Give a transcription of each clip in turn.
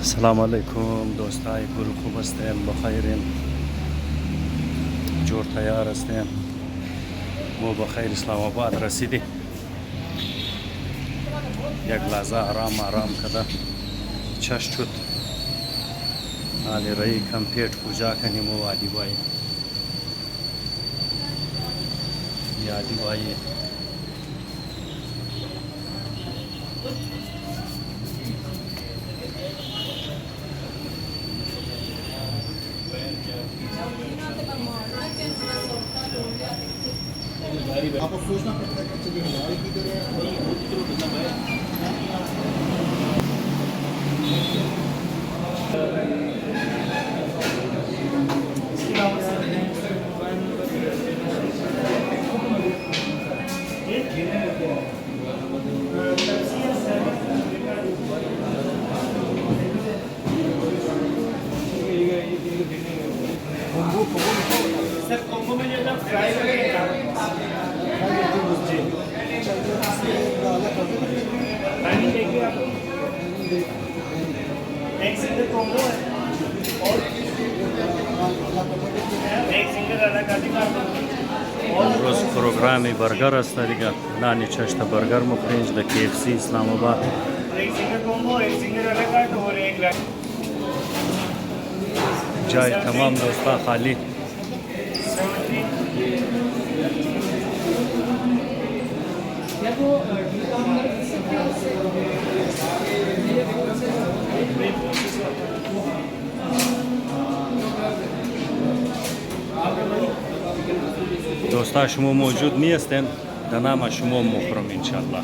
अस्सलाम वालेकुम दोस्ताय गुल खूब हस्तें बखैर जोर तैयार हस्तें वो बखैर इस्लामाबाद रसीदी एक लाजा आराम आराम कदा छुत आले रही कंपेट पूजा कनी मो आदि बाई आदि बाई आपको सोचना पड़ता है कि चलिए हमारी की तरह सर कॉम्बो में जो फ्राई करेंगे देखिए आप एक सिंगल कॉम्बो है और एक सिंगल अलग रोज प्रोग्राम बर्गर अस्तारिगा नानी चश्ता बर्गर मुफ्रेंच द KFC इस्लामाबाद एक सिंगल कॉम्बो एक सिंगल अलग काट और एक लाख जाए तमाम दोस्ता खाली दोस्ता शुमो मौजूद नहीं हस्तें दनामा शुमो मुखरम इंशाल्लाह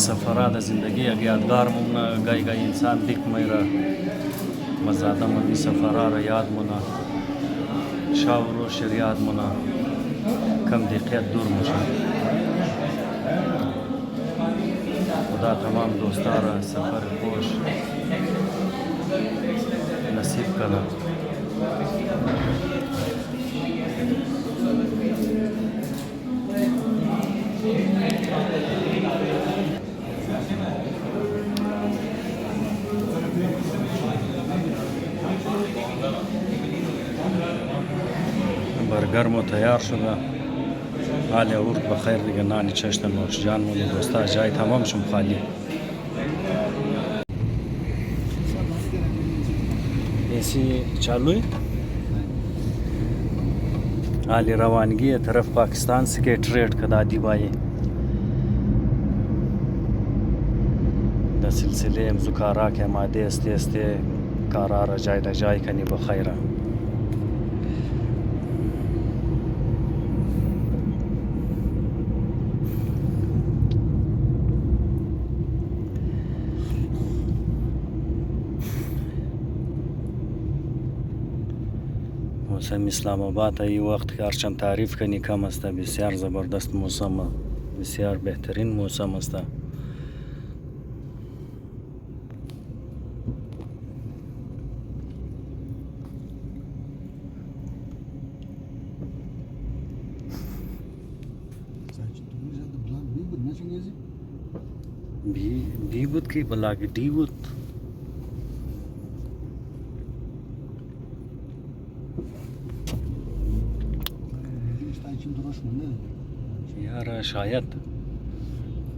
सफ़रात ज़िंदगी एक यादगार मुना गई गई इंसान दिख मेरा मज़ादा मनी सफ़रा याद मुना शावरो शरियात मुना कम दिक्कत दूर मुझे खुदा तमाम दोस्तारा सफ़र खुश नसीब करा बर्गर मो तैयार शुदा हाल उर्द बखैर दिगा नानी चश्ता नौशजान मो दोस्ता जाए तमाम शुम खाली एसी चालू है हाल रवानगी तरफ पाकिस्तान से ट्रेड कदा दिवाई द सिलसिले जुकारा के मादे अस्ते अस्ते कारा जाए कनी बखैरा मौसम इस्लामाबाद आई वक्त का अर्चन तारीफ करनी कम अस्ता बसयार ज़बरदस्त मौसम बसयार बेहतरीन मौसम अस्ता बीबुत की बला की डीबुत यार शायद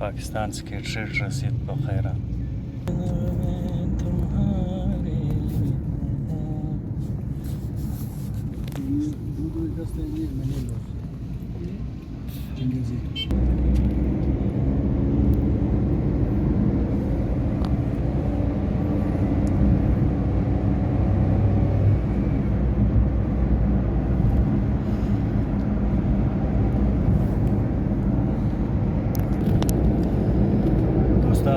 पाकिस्तान स्केट ट्रेड रसीद बखैरा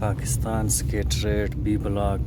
पाकिस्तान स्केट रेड बी ब्लॉक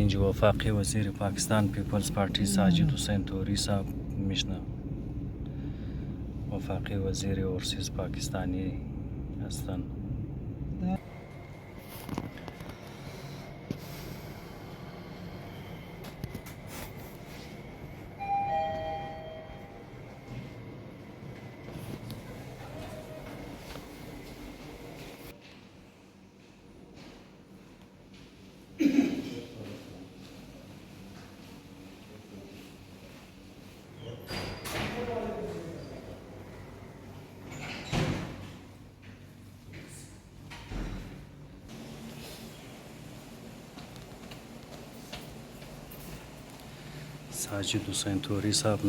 इंज वफाकी वजीर पाकिस्तान पीपल्स पार्टी साजिद हुसैन तोरी साहब मिशना वफाकी वजीर ओवरसीज पाकिस्तानी हस्तन साजिद हुसैन तोरी साहब